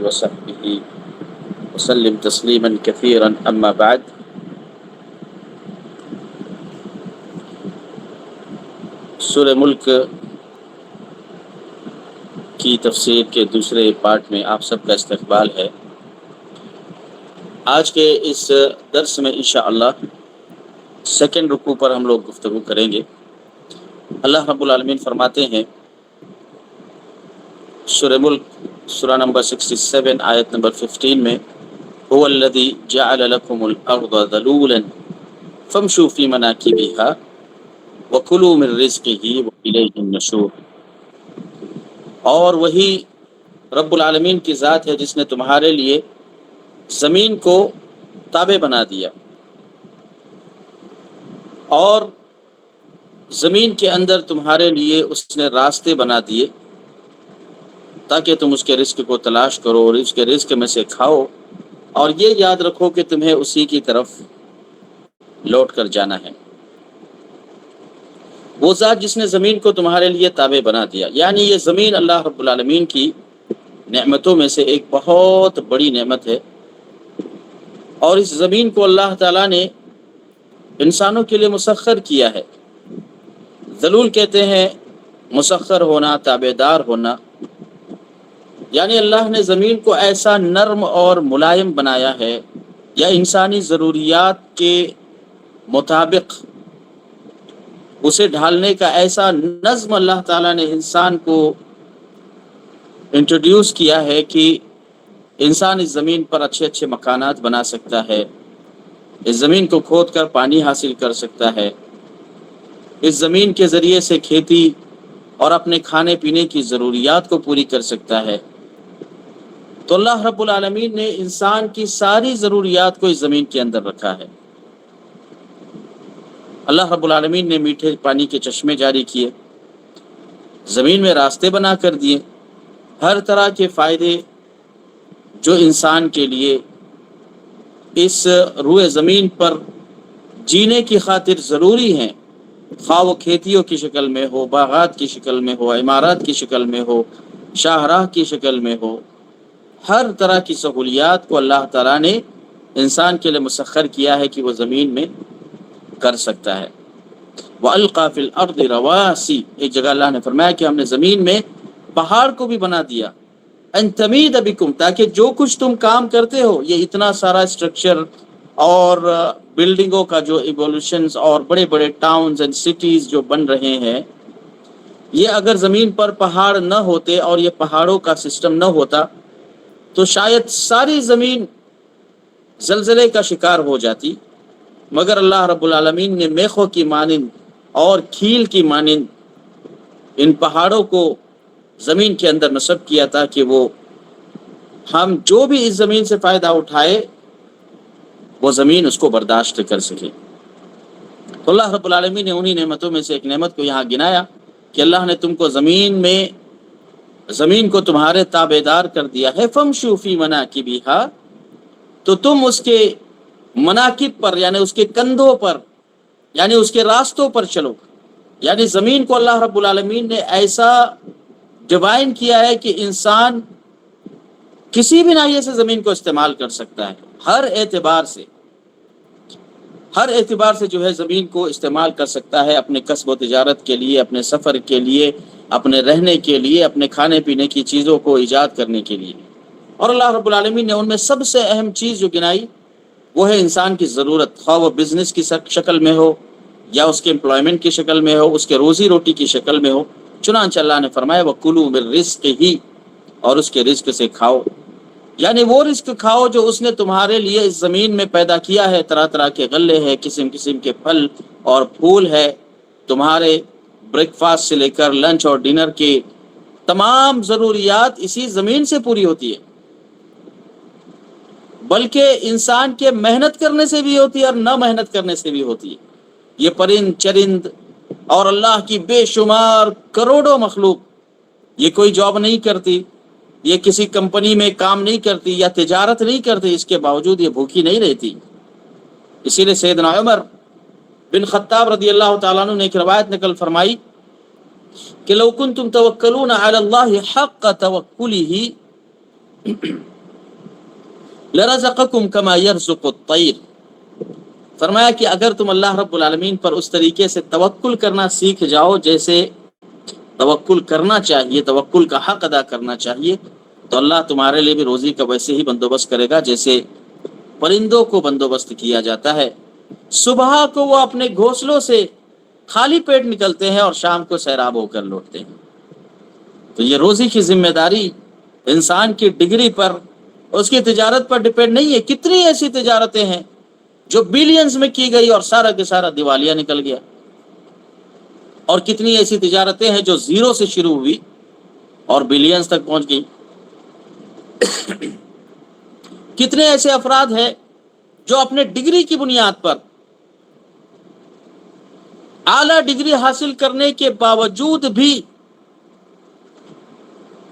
وصحبه وسلم تسلیما کثیرا اما بعد۔ سورہ ملک کی تفسیر کے دوسرے پارٹ میں آپ سب کا استقبال ہے۔ آج کے اس درس میں انشاءاللہ سیکنڈ رکوع پر ہم لوگ گفتگو کریں گے۔ اللہ رب العالمین فرماتے ہیں سورہ ملک سورہ نمبر 67 آیت نمبر 15 میں، هو الذی جعل لکم الارض ذلولا فامشوا فی مناکبها وکلوا من رزقہ والیہ النشور۔ اور وہی رب العالمین کی ذات ہے جس نے تمہارے لیے زمین کو تابع بنا دیا اور زمین کے اندر تمہارے لیے اس نے راستے بنا دیے تاکہ تم اس کے رزق کو تلاش کرو اور اس کے رزق میں سے کھاؤ، اور یہ یاد رکھو کہ تمہیں اسی کی طرف لوٹ کر جانا ہے۔ وہ ذات جس نے زمین کو تمہارے لیے تابع بنا دیا، یعنی یہ زمین اللہ رب العالمین کی نعمتوں میں سے ایک بہت بڑی نعمت ہے، اور اس زمین کو اللہ تعالیٰ نے انسانوں کے لیے مسخر کیا ہے۔ ذلول کہتے ہیں مسخر ہونا، تابع دار ہونا، یعنی اللہ نے زمین کو ایسا نرم اور ملائم بنایا ہے، یا انسانی ضروریات کے مطابق اسے ڈھالنے کا ایسا نظم اللہ تعالیٰ نے انسان کو انٹروڈیوس کیا ہے کہ انسان اس زمین پر اچھے اچھے مکانات بنا سکتا ہے، اس زمین کو کھود کر پانی حاصل کر سکتا ہے، اس زمین کے ذریعے سے کھیتی اور اپنے کھانے پینے کی ضروریات کو پوری کر سکتا ہے۔ تو اللہ رب العالمین نے انسان کی ساری ضروریات کو اس زمین کے اندر رکھا ہے۔ اللہ رب العالمین نے میٹھے پانی کے چشمے جاری کیے، زمین میں راستے بنا کر دیے، ہر طرح کے فائدے جو انسان کے لیے اس روئے زمین پر جینے کی خاطر ضروری ہیں، خواہ وہ کھیتیوں کی شکل میں ہو، باغات کی شکل میں ہو، عمارات کی شکل میں ہو، شاہراہ کی شکل میں ہو، ہر طرح کی سہولیات کو اللہ تعالیٰ نے انسان کے لیے مسخر کیا ہے کہ وہ زمین میں کر سکتا ہے۔ وَأَلْقَى فِي الْأَرْضِ رَوَاسِي، ایک جگہ اللہ نے فرمایا کہ ہم نے زمین میں پہاڑ کو بھی بنا دیا، أَن تَمِيدَ بِكُمْ، تاکہ جو کچھ تم کام کرتے ہو، یہ اتنا سارا اسٹرکچر اور بلڈنگوں کا جو ایوولوشنز اور بڑے بڑے ٹاؤنز اینڈ سٹیز جو بن رہے ہیں، یہ اگر زمین پر پہاڑ نہ ہوتے اور یہ پہاڑوں کا سسٹم نہ ہوتا تو شاید ساری زمین زلزلے کا شکار ہو جاتی، مگر اللہ رب العالمین نے میخوں کی مانند اور کھیل کی مانند ان پہاڑوں کو زمین کے اندر نصب کیا تھا کہ وہ ہم جو بھی اس زمین سے فائدہ اٹھائے وہ زمین اس کو برداشت کر سکے۔ تو اللہ رب العالمین نے انہی نعمتوں میں سے ایک نعمت کو یہاں گنایا کہ اللہ نے تم کو زمین کو تمہارے تابع دار کر دیا ہے، فَامْشُوا فِي مَنَاكِبِهَا، تو تم اس کے مناکب پر یعنی اس کے کندھوں پر یعنی اس کے راستوں پر چلو۔ یعنی زمین کو اللہ رب العالمین نے ایسا ڈیوائن کیا ہے کہ انسان کسی بھی ناحیے سے زمین کو استعمال کر سکتا ہے، ہر اعتبار سے جو ہے زمین کو استعمال کر سکتا ہے، اپنے کسب و تجارت کے لیے، اپنے سفر کے لیے، اپنے رہنے کے لیے، اپنے کھانے پینے کی چیزوں کو ایجاد کرنے کے لیے۔ اور اللہ رب العالمین نے ان میں سب سے اہم چیز جو گنائی وہ ہے انسان کی ضرورت، خواہ وہ بزنس کی شکل میں ہو یا اس کے امپلائمنٹ کی شکل میں ہو، اس کے روزی روٹی کی شکل میں ہو۔ چنانچہ اللہ نے فرمایا وَكُلُوا مِن رِزْقِهِ، اور اس کے رزق سے کھاؤ، یعنی وہ رزق کھاؤ جو اس نے تمہارے لیے اس زمین میں پیدا کیا ہے۔ طرح طرح کے غلے ہیں، قسم قسم کے پھل اور پھول ہے، تمہارے بریک فاسٹ سے لے کر لنچ اور ڈنر کے تمام ضروریات اسی زمین سے پوری ہوتی ہے، بلکہ انسان کے محنت کرنے سے بھی ہوتی ہے اور نہ محنت کرنے سے بھی ہوتی ہے۔ یہ پرند چرند اور اللہ کی بے شمار کروڑوں مخلوق، یہ کوئی جاب نہیں کرتی، یہ کسی کمپنی میں کام نہیں کرتی یا تجارت نہیں کرتی، اس کے باوجود یہ بھوکی نہیں رہتی۔ اسی لیے سیدنا عمر بن خطاب رضی اللہ تعالیٰ عنہ نے ایک روایت نقل فرمائی کہ لو کنتم توکلون علی اللہ حق توکلہ لرزقکم کما یرزق الطیر، فرمایا کہ اگر تم اللہ رب العالمین پر اس طریقے سے توکل کرنا سیکھ جاؤ جیسے توکل کرنا چاہیے، توکل کا حق ادا کرنا چاہیے، تو اللہ تمہارے لیے بھی روزی کا ویسے ہی بندوبست کرے گا جیسے پرندوں کو بندوبست کیا جاتا ہے۔ صبح کو وہ اپنے گھونسلوں سے خالی پیٹ نکلتے ہیں اور شام کو سیراب ہو کر لوٹتے ہیں۔ تو یہ روزی کی ذمہ داری انسان کی ڈگری پر، اس کی تجارت پر ڈیپینڈ نہیں ہے۔ کتنی ایسی تجارتیں ہیں جو بلینز میں کی گئی اور سارا کے سارا دیوالیہ نکل گیا، اور کتنی ایسی تجارتیں ہیں جو زیرو سے شروع ہوئی اور بلینز تک پہنچ گئی۔ کتنے ایسے افراد ہیں جو اپنے ڈگری کی بنیاد پر، اعلیٰ ڈگری حاصل کرنے کے باوجود بھی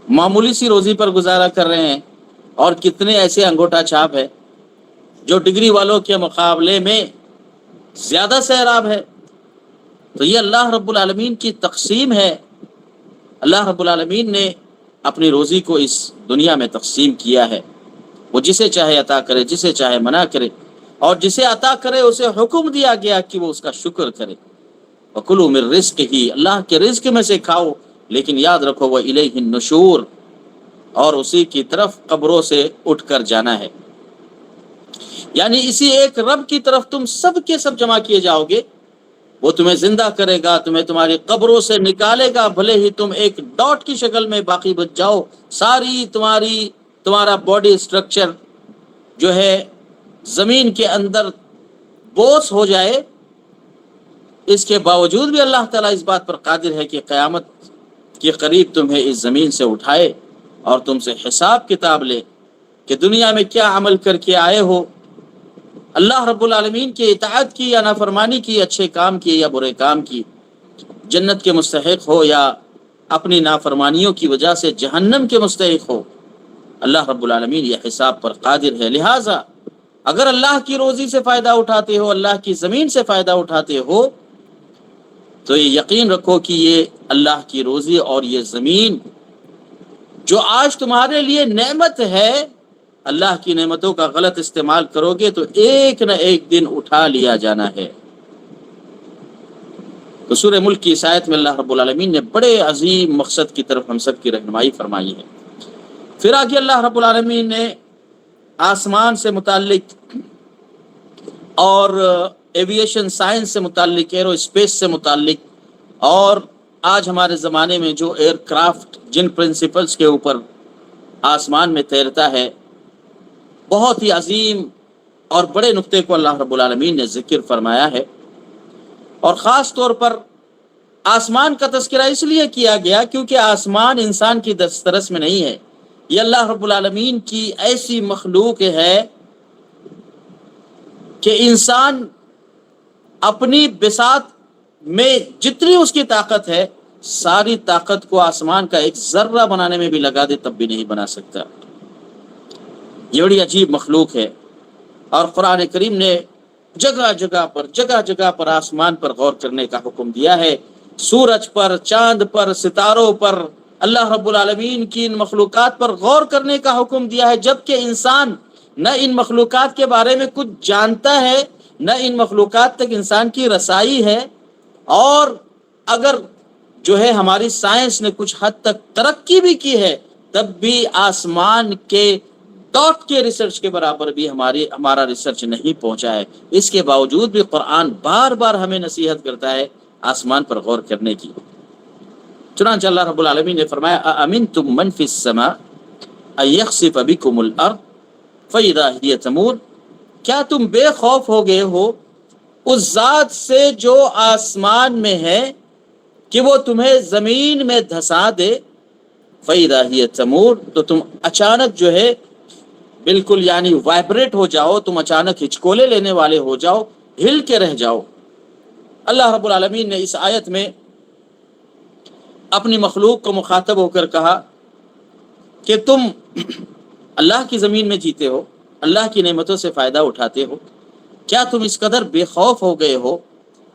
معمولی سی روزی پر گزارا کر رہے ہیں، اور کتنے ایسے انگوٹھا چھاپ ہے جو ڈگری والوں کے مقابلے میں زیادہ سیراب ہے۔ تو یہ اللہ رب العالمین کی تقسیم ہے۔ اللہ رب العالمین نے اپنی روزی کو اس دنیا میں تقسیم کیا ہے، وہ جسے چاہے عطا کرے، جسے چاہے منع کرے، اور جسے عطا کرے اسے حکم دیا گیا کہ وہ اس کا شکر کرے۔ وَكُلُوا مِن رِزْقِهِ، اللہ کے رزق میں سے کھاؤ، لیکن یاد رکھو وَإِلَيْهِ النُّشُورُ، اور اسی کی طرف قبروں سے اٹھ کر جانا ہے۔ یعنی اسی ایک رب کی طرف تم سب کے سب جمع کیے جاؤ گے، وہ تمہیں زندہ کرے گا، تمہیں تمہاری قبروں سے نکالے گا، بھلے ہی تم ایک ڈاٹ کی شکل میں باقی بچ جاؤ، ساری تمہارا باڈی اسٹرکچر جو ہے زمین کے اندر بوس ہو جائے، اس کے باوجود بھی اللہ تعالیٰ اس بات پر قادر ہے کہ قیامت کے قریب تمہیں اس زمین سے اٹھائے اور تم سے حساب کتاب لے کہ دنیا میں کیا عمل کر کے آئے ہو، اللہ رب العالمین کی اطاعت کی یا نافرمانی کی، اچھے کام کی یا برے کام کی، جنت کے مستحق ہو یا اپنی نافرمانیوں کی وجہ سے جہنم کے مستحق ہو۔ اللہ رب العالمین یہ حساب پر قادر ہے۔ لہٰذا اگر اللہ کی روزی سے فائدہ اٹھاتے ہو، اللہ کی زمین سے فائدہ اٹھاتے ہو، تو یہ یقین رکھو کہ یہ اللہ کی روزی اور یہ زمین جو آج تمہارے لیے نعمت ہے، اللہ کی نعمتوں کا غلط استعمال کرو گے تو ایک نہ ایک دن اٹھا لیا جانا ہے۔ تو سورہ ملک کی اس آیت میں اللہ رب العالمین نے بڑے عظیم مقصد کی طرف ہم سب کی رہنمائی فرمائی ہے۔ پھر آگے اللہ رب العالمین نے آسمان سے متعلق اور ایویشن سائنس سے متعلق، ایرو اسپیس سے متعلق، اور آج ہمارے زمانے میں جو ایئر کرافٹ جن پرنسپلز کے اوپر آسمان میں تیرتا ہے، بہت ہی عظیم اور بڑے نقطے کو اللہ رب العالمین نے ذکر فرمایا ہے۔ اور خاص طور پر آسمان کا تذکرہ اس لیے کیا گیا کیونکہ آسمان انسان کی دسترس میں نہیں ہے، یہ اللہ رب العالمین کی ایسی مخلوق ہے کہ انسان اپنی بساط میں جتنی اس کی طاقت ہے، ساری طاقت کو آسمان کا ایک ذرہ بنانے میں بھی لگا دے تب بھی نہیں بنا سکتا۔ یہ بڑی عجیب مخلوق ہے، اور قرآن کریم نے جگہ جگہ پر آسمان پر غور کرنے کا حکم دیا ہے، سورج پر، چاند پر، ستاروں پر، اللہ رب العالمین کی ان مخلوقات پر غور کرنے کا حکم دیا ہے، جبکہ انسان نہ ان مخلوقات کے بارے میں کچھ جانتا ہے، نہ ان مخلوقات تک انسان کی رسائی ہے، اور اگر جو ہے ہماری سائنس نے کچھ حد تک ترقی بھی کی ہے، تب بھی آسمان کے ڈاٹ کے ریسرچ کے برابر بھی ہمارا ریسرچ نہیں پہنچا ہے۔ اس کے باوجود بھی قرآن بار بار ہمیں نصیحت کرتا ہے آسمان پر غور کرنے کی۔ چنانچہ اللہ رب العالمین نے فرمایا أَأَمِنْتُم مَّن فِي السَّمَاءِ أَن يَخْسِفَ بِكُمُ الْأَرْضَ فَإِذَا هِيَ تَمُورُ، کیا تم بے خوف ہو گئے ہو اس ذات سے جو آسمان میں ہے کہ وہ تمہیں زمین میں دھسا دے، فَإِذَا هِيَ تَمُورُ، تو تم اچانک جو ہے بالکل یعنی وائبریٹ ہو جاؤ، تم اچانک ہچکولے لینے والے ہو جاؤ، ہل کے رہ جاؤ۔ اللہ رب العالمین نے اس آیت میں اپنی مخلوق کو مخاطب ہو کر کہا کہ تم اللہ کی زمین میں جیتے ہو، اللہ کی نعمتوں سے فائدہ اٹھاتے ہو، کیا تم اس قدر بے خوف ہو گئے ہو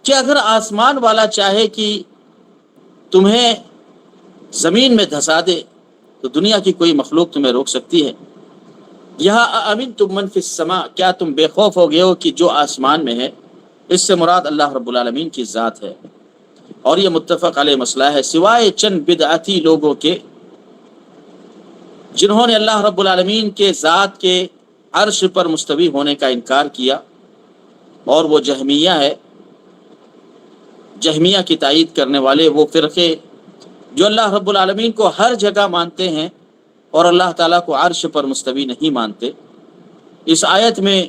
کہ اگر آسمان والا چاہے کہ تمہیں زمین میں دھسا دے تو دنیا کی کوئی مخلوق تمہیں روک سکتی ہے؟ یہاں امنتم من فی السماء، کیا تم بے خوف ہو گئے ہو کہ جو آسمان میں ہے؟ اس سے مراد اللہ رب العالمین کی ذات ہے، اور یہ متفق علیہ مسئلہ ہے، سوائے چند بدعتی لوگوں کے جنہوں نے اللہ رب العالمین کے ذات کے عرش پر مستوی ہونے کا انکار کیا، اور وہ جہمیہ ہے، جہمیہ کی تائید کرنے والے وہ فرقے جو اللہ رب العالمین کو ہر جگہ مانتے ہیں اور اللہ تعالیٰ کو عرش پر مستوی نہیں مانتے۔ اس آیت میں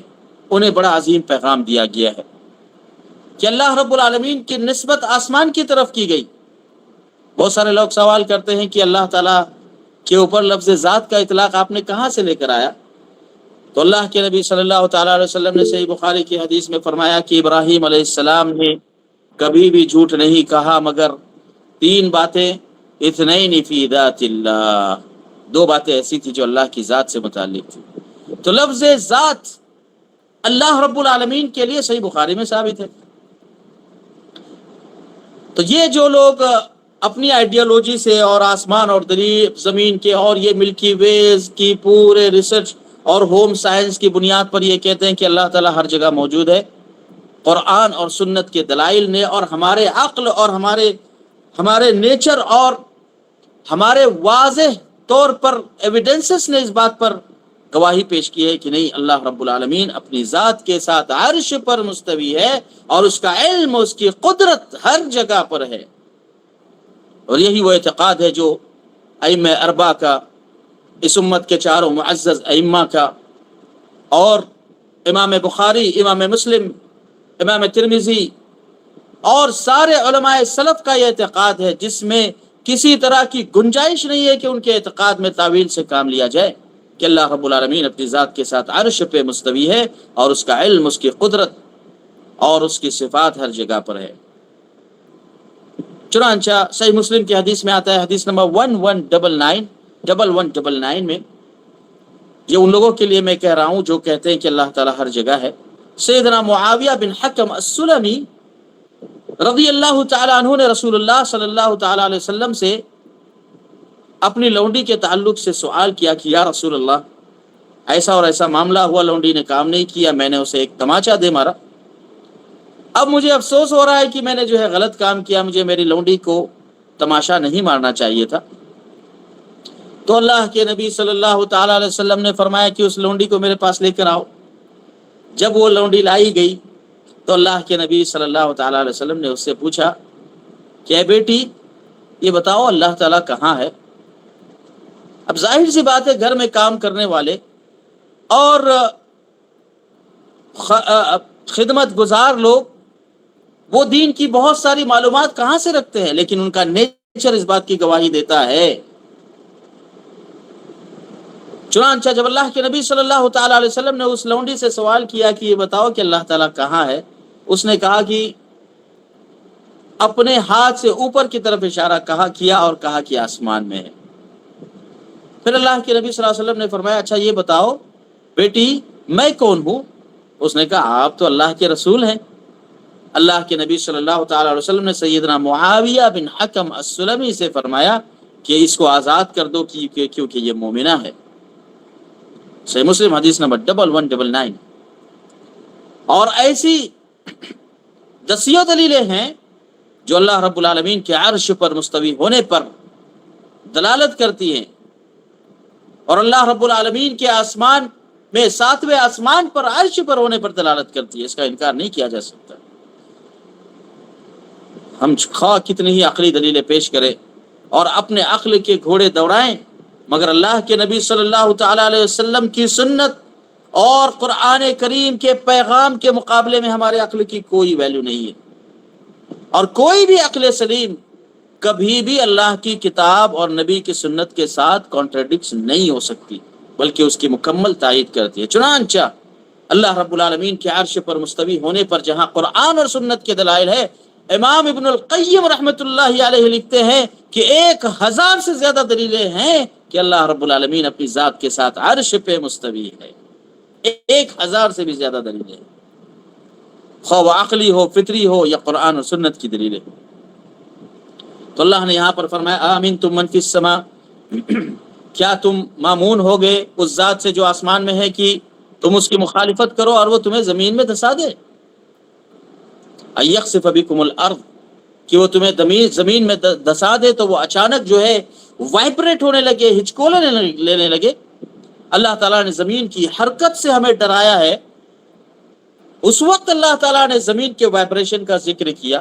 انہیں بڑا عظیم پیغام دیا گیا ہے کہ اللہ رب العالمین کی نسبت آسمان کی طرف کی گئی۔ بہت سارے لوگ سوال کرتے ہیں کہ اللہ تعالیٰ کے اوپر لفظ ذات کا اطلاق آپ نے کہاں سے لے کر آیا؟ تو اللہ کے نبی صلی اللہ تعالیٰ علیہ وسلم نے صحیح بخاری کی حدیث میں فرمایا کہ ابراہیم علیہ السلام نے کبھی بھی جھوٹ نہیں کہا مگر تین باتیں، اثنین فی ذات اللہ، دو باتیں ایسی تھی جو اللہ کی ذات سے متعلق تھی۔ تو لفظ ذات اللہ رب العالمین کے لیے صحیح بخاری میں ثابت ہے۔ تو یہ جو لوگ اپنی آئیڈیالوجی سے اور آسمان اور زمین کے اور یہ ملکی ویز کی پورے ریسرچ اور ہوم سائنس کی بنیاد پر یہ کہتے ہیں کہ اللہ تعالیٰ ہر جگہ موجود ہے، قرآن اور سنت کے دلائل نے اور ہمارے عقل اور ہمارے نیچر اور ہمارے واضح طور پر ایویڈنسز نے اس بات پر گواہی پیش کی ہے کہ نہیں، اللہ رب العالمین اپنی ذات کے ساتھ عرش پر مستوی ہے، اور اس کا علم، اس کی قدرت ہر جگہ پر ہے۔ اور یہی وہ اعتقاد ہے جو ائمہ اربعہ کا، اس امت کے چاروں معزز ائمہ کا، اور امام بخاری، امام مسلم، امام ترمذی اور سارے علماء سلف کا یہ اعتقاد ہے، جس میں کسی طرح کی گنجائش نہیں ہے کہ ان کے اعتقاد میں تعویل سے کام لیا جائے، کہ اللہ رب العالمین اپنی ذات کے ساتھ عرش پہ مستوی ہے، اور اس کا علم، اس کی قدرت اور اس کی صفات ہر جگہ پر ہے۔ چنانچہ صحیح مسلم کی حدیث میں آتا ہے، حدیث نمبر 1199 میں، یہ ان لوگوں کے لیے میں کہہ رہا ہوں جو کہتے ہیں کہ اللہ تعالیٰ ہر جگہ ہے۔ سیدنا معاویہ بن حکم السلمی رضی اللہ تعالیٰ عنہ نے رسول اللہ صلی اللہ تعالیٰ علیہ وسلم سے اپنی لونڈی کے تعلق سے سوال کیا کہ یا رسول اللہ، ایسا اور ایسا معاملہ ہوا، لونڈی نے کام نہیں کیا، میں نے اسے ایک تماچا دے مارا، اب مجھے افسوس ہو رہا ہے کہ میں نے جو ہے غلط کام کیا، مجھے میری لونڈی کو تماشا نہیں مارنا چاہیے تھا۔ تو اللہ کے نبی صلی اللہ تعالیٰ علیہ وسلم نے فرمایا کہ اس لونڈی کو میرے پاس لے کر آؤ۔ جب وہ لونڈی لائی گئی تو اللہ کے نبی صلی اللہ تعالیٰ علیہ وسلم نے اس سے پوچھا کہ اے بیٹی، یہ بتاؤ اللہ تعالیٰ کہاں ہے؟ اب ظاہر سی بات ہے، گھر میں کام کرنے والے اور خدمت گزار لوگ وہ دین کی بہت ساری معلومات کہاں سے رکھتے ہیں، لیکن ان کا نیچر اس بات کی گواہی دیتا ہے۔ چنانچہ جب اللہ کے نبی صلی اللہ تعالیٰ علیہ وسلم نے اس لونڈی سے سوال کیا کہ یہ بتاؤ کہ اللہ تعالیٰ کہاں ہے، اس نے کہا کہ اپنے ہاتھ سے اوپر کی طرف اشارہ کیا اور کہا کہ آسمان میں ہے۔ پھر اللہ کے نبی صلی اللہ علیہ وسلم نے فرمایا اچھا یہ بتاؤ بیٹی، میں کون ہوں؟ اس نے کہا آپ تو اللہ کے رسول ہیں۔ اللہ کے نبی صلی اللہ تعالیٰ علیہ وسلم نے سیدنا معاویہ بن حکم السلمی سے فرمایا کہ اس کو آزاد کر دو کیونکہ یہ مومنہ ہے۔ صحیح مسلم حدیث نمبر 1199۔ اور ایسی دسیوں دلیلیں ہیں جو اللہ رب العالمین کے عرش پر مستوی ہونے پر دلالت کرتی ہیں، اور اللہ رب العالمین کے آسمان میں ساتویں آسمان پر عرش پر ہونے پر دلالت کرتی ہے، اس کا انکار نہیں کیا جا سکتا۔ ہم خواہ کتنی ہی عقلی دلیلیں پیش کریں اور اپنے عقل کے گھوڑے دوڑائیں، مگر اللہ کے نبی صلی اللہ تعالیٰ علیہ وسلم کی سنت اور قرآن کریم کے پیغام کے مقابلے میں ہمارے عقل کی کوئی ویلیو نہیں ہے، اور کوئی بھی عقل سلیم کبھی بھی اللہ کی کتاب اور نبی کی سنت کے ساتھ کانٹرڈکشن نہیں ہو سکتی، بلکہ اس کی مکمل تائید کرتی ہے۔ چنانچہ اللہ رب العالمین کے عرش پر مستوی ہونے پر جہاں قرآن اور سنت کے دلائل ہے، امام ابن القیم رحمۃ اللہ علیہ لکھتے ہیں کہ 1000 سے زیادہ دلیلیں ہیں کہ اللہ رب العالمین اپنی ذات کے ساتھ عرش پہ مستوی ہے۔ 1000 سے بھی زیادہ دلیلیں، خواہ وہ عقلی ہو، فطری ہو، یا قرآن اور سنت کی دلیلیں۔ تو اللہ نے یہاں پر فرمایا آمنتم من فی السماء، کیا تم مامون ہو گئے اس ذات سے جو آسمان میں ہے کہ تم اس کی مخالفت کرو اور وہ تمہیں زمین میں دھسا دے؟ ایخسف بکم الارض، کہ وہ تمہیں زمین میں دھسا دے تو وہ اچانک جو ہے وائبریٹ ہونے لگے، ہچکولے لینے لگے۔ اللہ تعالیٰ نے زمین کی حرکت سے ہمیں ڈرایا ہے۔ اس وقت اللہ تعالیٰ نے زمین کے وائبریشن کا ذکر کیا۔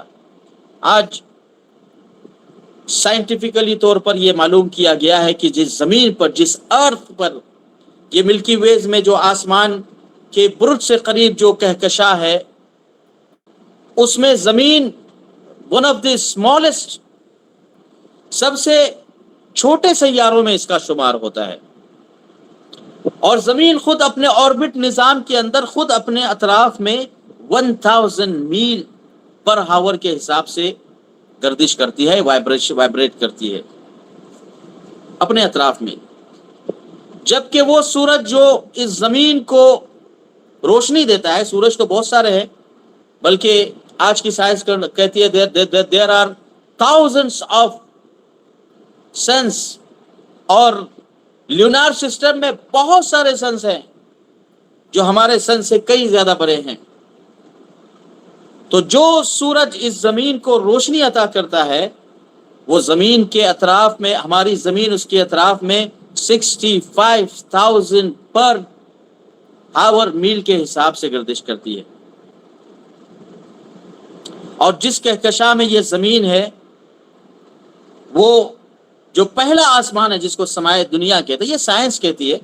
آج سائنٹیفکلی طور پر یہ معلوم کیا گیا ہے کہ جس زمین پر، جس ارتھ پر، یہ ملکی ویز میں جو آسمان کے برج سے قریب جو کہکشاں ہے، اس میں زمین ون آف دی اسمالسٹ، سب سے چھوٹے سیاروں میں اس کا شمار ہوتا ہے، اور زمین خود اپنے آربٹ نظام کے اندر خود اپنے اطراف میں 1000 میل پر ہاور کے حساب سے گردش کرتی ہے، وائبریٹ کرتی ہے اپنے اطراف میں، جبکہ وہ سورج جو اس زمین کو روشنی دیتا ہے، سورج تو بہت سارے ہیں، بلکہ آج کی سائنس کہتی ہے there are thousands of suns, اور لیونار سسٹم میں بہت سارے سنس ہیں جو ہمارے سن سے کئی زیادہ بڑے ہیں۔ تو جو سورج اس زمین کو روشنی عطا کرتا ہے، وہ زمین کے اطراف میں، ہماری زمین اس کے اطراف میں 65,000 پر آور میل کے حساب سے گردش کرتی ہے، اور جس کہکشاں میں یہ زمین ہے، وہ جو پہلا آسمان ہے جس کو سمائے دنیا کہتے ہیں، یہ سائنس کہتی ہے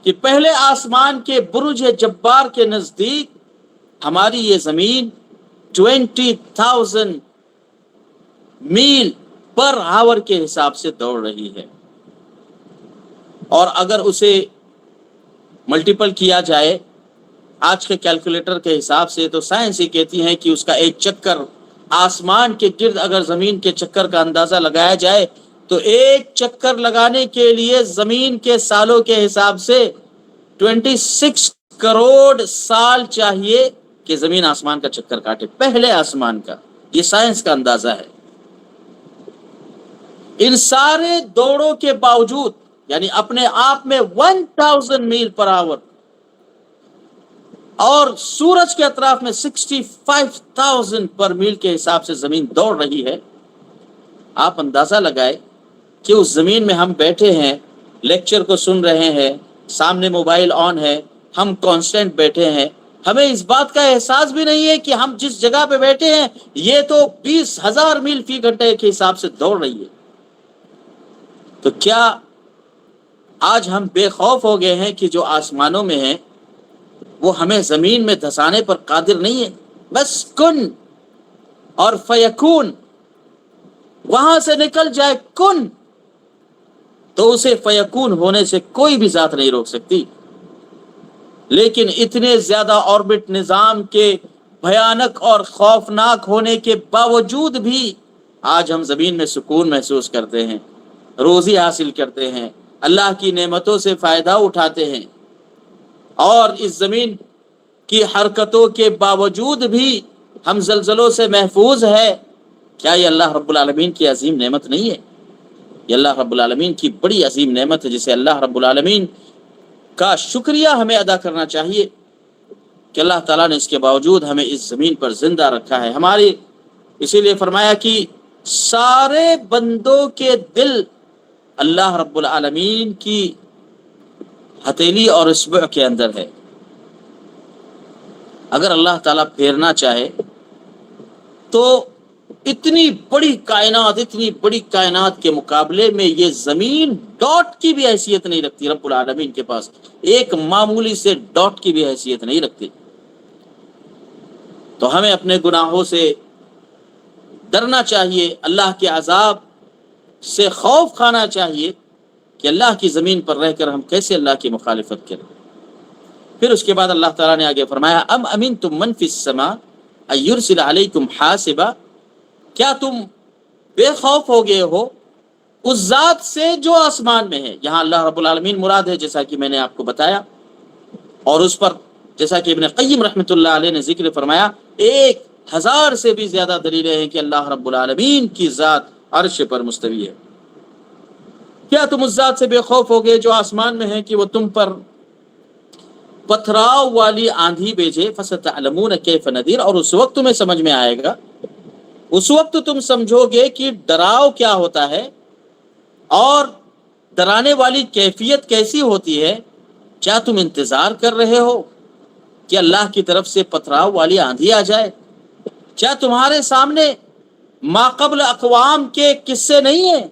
کہ پہلے آسمان کے برج جبار کے نزدیک ہماری یہ زمین 20,000 میل پر آور کے حساب سے دوڑ رہی ہے، اور اگر اسے ملٹیپل کیا جائے آج کے کیلکولیٹر کے حساب سے، تو سائنس یہ کہتی ہے کہ اس کا ایک چکر آسمان کے گرد اگر زمین کے چکر کا اندازہ لگایا جائے تو ایک چکر لگانے کے لیے زمین کے سالوں کے حساب سے 26 کروڑ سال چاہیے کہ زمین آسمان کا چکر کاٹے، پہلے آسمان کا۔ یہ سائنس کا اندازہ ہے۔ ان سارے دوڑوں کے باوجود، یعنی اپنے آپ میں 1000 میل پر آور، اور سورج کے اطراف میں 65,000 پر میل کے حساب سے زمین دوڑ رہی ہے، آپ اندازہ لگائے کہ اس زمین میں ہم بیٹھے ہیں، لیکچر کو سن رہے ہیں، سامنے موبائل آن ہے، ہم کانسٹنٹ بیٹھے ہیں، ہمیں اس بات کا احساس بھی نہیں ہے کہ ہم جس جگہ پہ بیٹھے ہیں یہ تو 20,000 میل فی گھنٹے کے حساب سے دوڑ رہی ہے۔ تو کیا آج ہم بے خوف ہو گئے ہیں کہ جو آسمانوں میں ہیں وہ ہمیں زمین میں دھسانے پر قادر نہیں ہے؟ بس کن اور فیکون، وہاں سے نکل جائے کن، تو اسے فیکون ہونے سے کوئی بھی ذات نہیں روک سکتی۔ لیکن اتنے زیادہ آربٹ نظام کے بھیانک اور خوفناک ہونے کے باوجود بھی آج ہم زمین میں سکون محسوس کرتے ہیں، روزی حاصل کرتے ہیں، اللہ کی نعمتوں سے فائدہ اٹھاتے ہیں، اور اس زمین کی حرکتوں کے باوجود بھی ہم زلزلوں سے محفوظ ہے۔ کیا یہ اللہ رب العالمین کی عظیم نعمت نہیں ہے؟ یہ اللہ رب العالمین کی بڑی عظیم نعمت ہے، جسے اللہ رب العالمین کا شکریہ ہمیں ادا کرنا چاہیے کہ اللہ تعالیٰ نے اس کے باوجود ہمیں اس زمین پر زندہ رکھا ہے۔ ہماری اسی لیے فرمایا کہ سارے بندوں کے دل اللہ رب العالمین کی ہتھیلی اور اصبع کے اندر ہے۔ اگر اللہ تعالیٰ پھیرنا چاہے تو اتنی بڑی کائنات کے مقابلے میں یہ زمین ڈاٹ کی بھی حیثیت نہیں رکھتی، رب العالمین کے پاس ایک معمولی سے ڈاٹ کی بھی حیثیت نہیں رکھتی۔ تو ہمیں اپنے گناہوں سے ڈرنا چاہیے، اللہ کے عذاب سے خوف کھانا چاہیے کہ اللہ کی زمین پر رہ کر ہم کیسے اللہ کی مخالفت کریں۔ پھر اس کے بعد اللہ تعالیٰ نے آگے فرمایا ام امنتم من فی السماء ان یرسل علیکم حاسبا، کیا تم بے خوف ہو گئے ہو اس ذات سے جو آسمان میں ہے؟ یہاں اللہ رب العالمین مراد ہے، جیسا کہ میں نے آپ کو بتایا، اور اس پر جیسا کہ ابن قیم رحمۃ اللہ علیہ نے ذکر فرمایا 1000 سے بھی زیادہ دلیلیں ہیں کہ اللہ رب العالمین کی ذات عرش پر مستوی ہے۔ کیا تم اس ذات سے بے خوف ہو گئے جو آسمان میں ہے کہ وہ تم پر پتھراؤ والی آندھی بھیجے، فَسَتَعْلَمُونَ كَيْفَ نَذِيرٌ، اور اس وقت تمہیں سمجھ میں آئے گا، اس وقت تم سمجھو گے کہ ڈراؤ کیا ہوتا ہے اور ڈرانے والی کیفیت کیسی ہوتی ہے۔ کیا تم انتظار کر رہے ہو کہ اللہ کی طرف سے پتھراؤ والی آندھی آ جائے؟ کیا تمہارے سامنے ماقبل اقوام کے قصے نہیں ہیں؟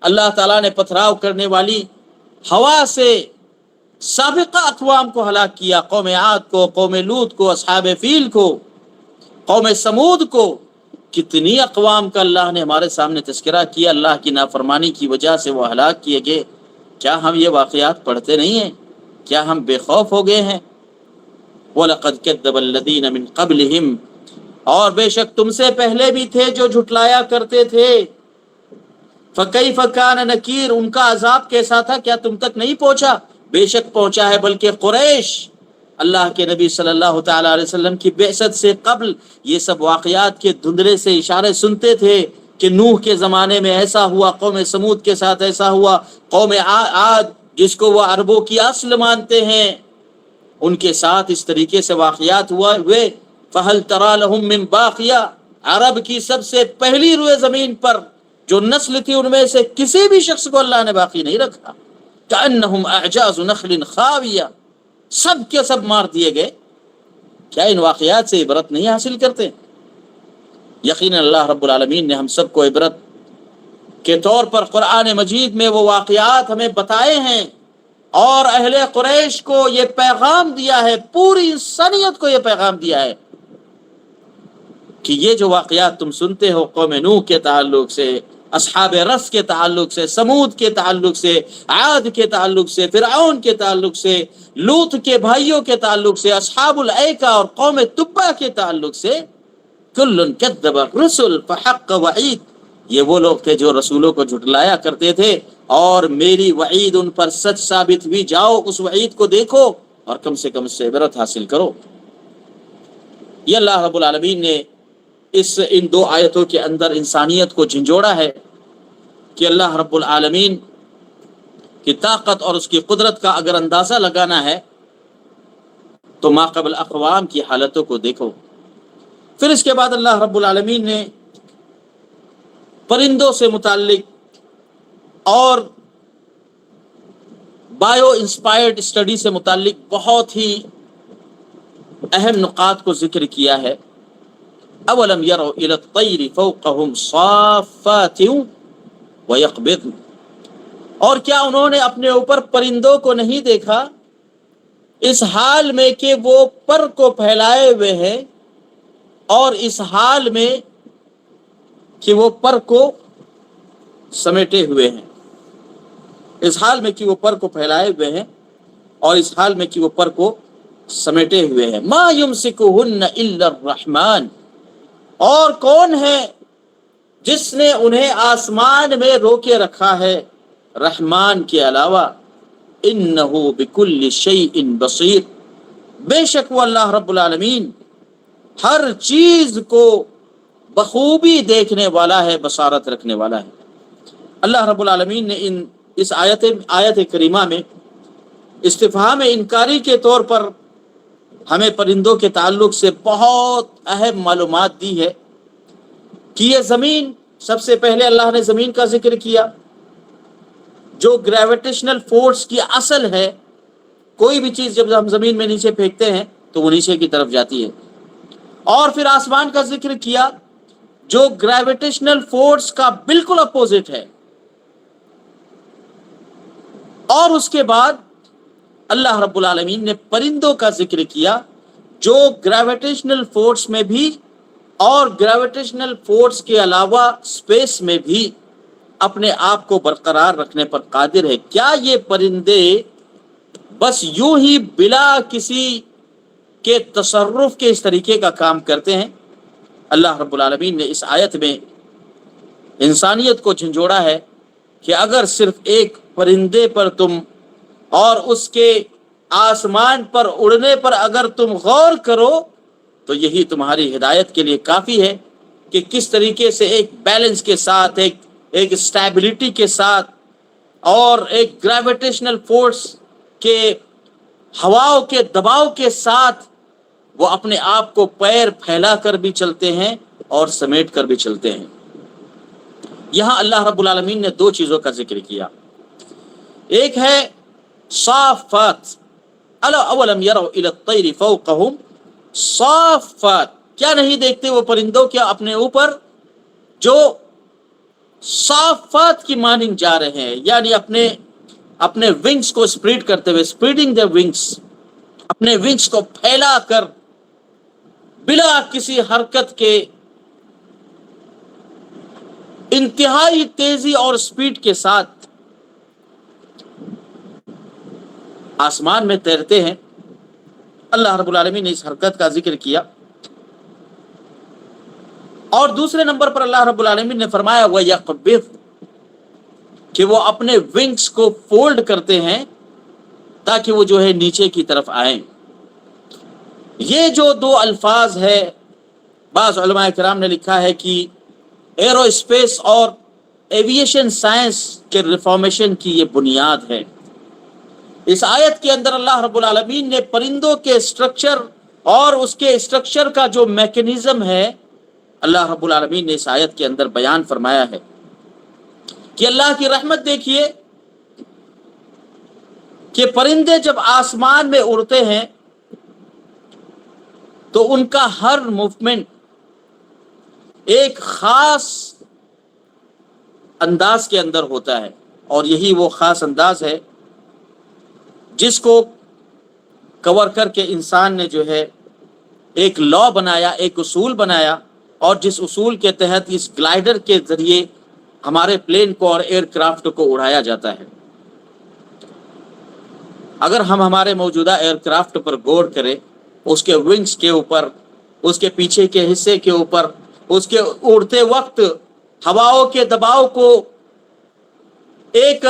اللہ تعالیٰ نے پتھراؤ کرنے والی ہوا سے سابقہ اقوام کو ہلاک کیا، قوم عاد کو، قوم لوط کو، اصحاب فیل کو، قوم سمود کو۔ کتنی اقوام کا اللہ نے ہمارے سامنے تذکرہ کیا، اللہ کی نافرمانی کی وجہ سے وہ ہلاک کیے گئے۔ کیا ہم یہ واقعات پڑھتے نہیں ہیں؟ کیا ہم بے خوف ہو گئے ہیں؟ وَلَقَدْ كَذَّبَ الَّذِينَ مِن قَبْلِهِمْ، اور بے شک تم سے پہلے بھی تھے جو جھٹلایا کرتے تھے۔ فَكَيْفَ كَانَ نَكِيرٌ، ان کا عذاب کیسا تھا، کیا تم تک نہیں پہنچا؟ بے شک پہنچا ہے، بلکہ قریش اللہ کے نبی صلی اللہ تعالیٰ علیہ وسلم کی بعثت سے قبل یہ سب واقعات کے دھندلے سے اشارے سنتے تھے کہ نوح کے زمانے میں ایسا ہوا، قوم سمود کے ساتھ ایسا ہوا، قوم عاد جس کو وہ عربوں کی اصل مانتے ہیں ان کے ساتھ اس طریقے سے واقعات ہوئے۔ فَهَلْ تَرَى لَهُم مِّن بَاقِيَةٍ، عرب کی سب سے پہلی روئے زمین پر جو نسل تھی ان میں سے کسی بھی شخص کو اللہ نے باقی نہیں رکھا۔ كَأَنَّهُمْ أَعْجَازُ نَخْلٍ خَاوِيَةٍ، سب کے سب مار دیے گئے۔ کیا ان واقعات سے عبرت نہیں حاصل کرتے؟ یقیناً اللہ رب العالمین نے ہم سب کو عبرت کے طور پر قرآن مجید میں وہ واقعات ہمیں بتائے ہیں، اور اہل قریش کو یہ پیغام دیا ہے، پوری انسانیت کو یہ پیغام دیا ہے کہ یہ جو واقعات تم سنتے ہو قوم نوح کے تعلق سے، اصحاب رس کے تعلق سے، سمود کے تعلق سے، عاد کے تعلق سے، فرعون کے تعلق سے، لوط کے بھائیوں کے تعلق سے، اصحاب الایکہ اور قوم تبع کے تعلق سے، کل کذب الرسل فحق وعید، یہ وہ لوگ تھے جو رسولوں کو جھٹلایا کرتے تھے اور میری وعید ان پر سچ ثابت ہوئی۔ جاؤ اس وعید کو دیکھو اور کم سے کم اس سے عبرت حاصل کرو۔ یہ اللہ رب العالمین نے ان دو آیتوں کے اندر انسانیت کو جھنجھوڑا ہے کہ اللہ رب العالمین کی طاقت اور اس کی قدرت کا اگر اندازہ لگانا ہے تو ماقبل اقوام کی حالتوں کو دیکھو۔ پھر اس کے بعد اللہ رب العالمین نے پرندوں سے متعلق اور بایو انسپائرڈ اسٹڈی سے متعلق بہت ہی اہم نقاط کو ذکر کیا ہے۔ اولم یروا الی الطیر فوقہم صافات ویقبضن، اور کیا انہوں نے اپنے اوپر پرندوں کو نہیں دیکھا اس حال میں کہ وہ پر کو پھیلائے ہوئے ہیں، اور اس حال میں کہ وہ پر کو سمیٹے ہوئے ہیں، اس حال میں کہ وہ پر کو پھیلائے ہوئے ہیں اور اس حال میں کہ وہ پر کو سمیٹے ہوئے ہیں۔ ما یمسکہن الا الرحمن، اور کون ہے جس نے انہیں آسمان میں روکے رکھا ہے رحمان کے علاوہ؟ انہ بکل شیء بصیر، بے شک وہ اللہ رب العالمین ہر چیز کو بخوبی دیکھنے والا ہے، بصارت رکھنے والا ہے۔ اللہ رب العالمین نے اس آیت کریمہ میں استفہام انکاری کے طور پر ہمیں پرندوں کے تعلق سے بہت اہم معلومات دی ہے کہ یہ زمین، سب سے پہلے اللہ نے زمین کا ذکر کیا جو گریویٹیشنل فورس کی اصل ہے۔ کوئی بھی چیز جب ہم زمین میں نیچے پھینکتے ہیں تو وہ نیچے کی طرف جاتی ہے، اور پھر آسمان کا ذکر کیا جو گریویٹیشنل فورس کا بالکل اپوزٹ ہے، اور اس کے بعد اللہ رب العالمین نے پرندوں کا ذکر کیا جو گریویٹیشنل فورس میں بھی اور گریویٹیشنل فورس کے علاوہ اسپیس میں بھی اپنے آپ کو برقرار رکھنے پر قادر ہے۔ کیا یہ پرندے بس یوں ہی بلا کسی کے تصرف کے اس طریقے کا کام کرتے ہیں؟ اللہ رب العالمین نے اس آیت میں انسانیت کو جھنجھوڑا ہے کہ اگر صرف ایک پرندے پر تم اور اس کے آسمان پر اڑنے پر اگر تم غور کرو تو یہی تمہاری ہدایت کے لیے کافی ہے کہ کس طریقے سے ایک بیلنس کے ساتھ، ایک اسٹیبلٹی کے ساتھ اور ایک گریویٹیشنل فورس کے ہواؤں کے دباؤ کے ساتھ وہ اپنے آپ کو پیر پھیلا کر بھی چلتے ہیں اور سمیٹ کر بھی چلتے ہیں۔ یہاں اللہ رب العالمین نے دو چیزوں کا ذکر کیا، ایک ہے صافات، الا اولم يروا الى الطير فوقهم صافات، کیا نہیں دیکھتے وہ پرندوں کیا اپنے اوپر جو صافات کی مانند جا رہے ہیں، یعنی اپنے ونگز کو اسپریڈ کرتے ہوئے، اسپریڈنگ دی ونگز، اپنے ونگز کو پھیلا کر بلا کسی حرکت کے انتہائی تیزی اور سپیڈ کے ساتھ آسمان میں تیرتے ہیں۔ اللہ رب العالمین نے اس حرکت کا ذکر کیا، اور دوسرے نمبر پر اللہ رب العالمین نے فرمایا وَيَقْبِضْ، کہ وہ اپنے ونگز کو فولڈ کرتے ہیں تاکہ وہ جو ہے نیچے کی طرف آئیں۔ یہ جو دو الفاظ ہے، بعض علماء کرام نے لکھا ہے کہ ایرو اسپیس اور ایویشن سائنس کے ریفارمیشن کی یہ بنیاد ہے۔ اس آیت کے اندر اللہ رب العالمین نے پرندوں کے اسٹرکچر اور اس کے اسٹرکچر کا جو میکینزم ہے، اللہ رب العالمین نے اس آیت کے اندر بیان فرمایا ہے کہ اللہ کی رحمت دیکھیے کہ پرندے جب آسمان میں اڑتے ہیں تو ان کا ہر موومنٹ ایک خاص انداز کے اندر ہوتا ہے، اور یہی وہ خاص انداز ہے جس کو کور کر کے انسان نے جو ہے ایک لا بنایا، ایک اصول بنایا، اور جس اصول کے تحت اس گلائڈر کے ذریعے ہمارے پلین کو اور ایئر کرافٹ کو اڑایا جاتا ہے۔ اگر ہم ہمارے موجودہ ایئر کرافٹ پر غور کریں، اس کے ونگز کے اوپر، اس کے پیچھے کے حصے کے اوپر، اس کے اڑتے وقت ہواؤں کے دباؤ کو ایک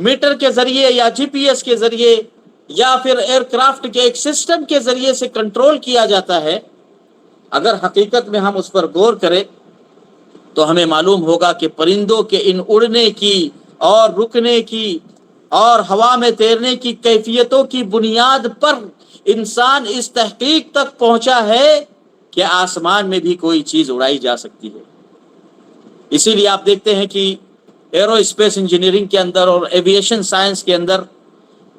میٹر کے ذریعے یا جی پی ایس کے ذریعے یا پھر ایئر کرافٹ کے ایک سسٹم کے ذریعے سے کنٹرول کیا جاتا ہے، اگر حقیقت میں ہم اس پر غور کریں تو ہمیں معلوم ہوگا کہ پرندوں کے ان اڑنے کی اور رکنے کی اور ہوا میں تیرنے کی کیفیتوں کی بنیاد پر انسان اس تحقیق تک پہنچا ہے کہ آسمان میں بھی کوئی چیز اڑائی جا سکتی ہے۔ اسی لیے آپ دیکھتے ہیں کہ ایرو اسپیس انجینئرنگ کے اندر اور ایویشن سائنس کے اندر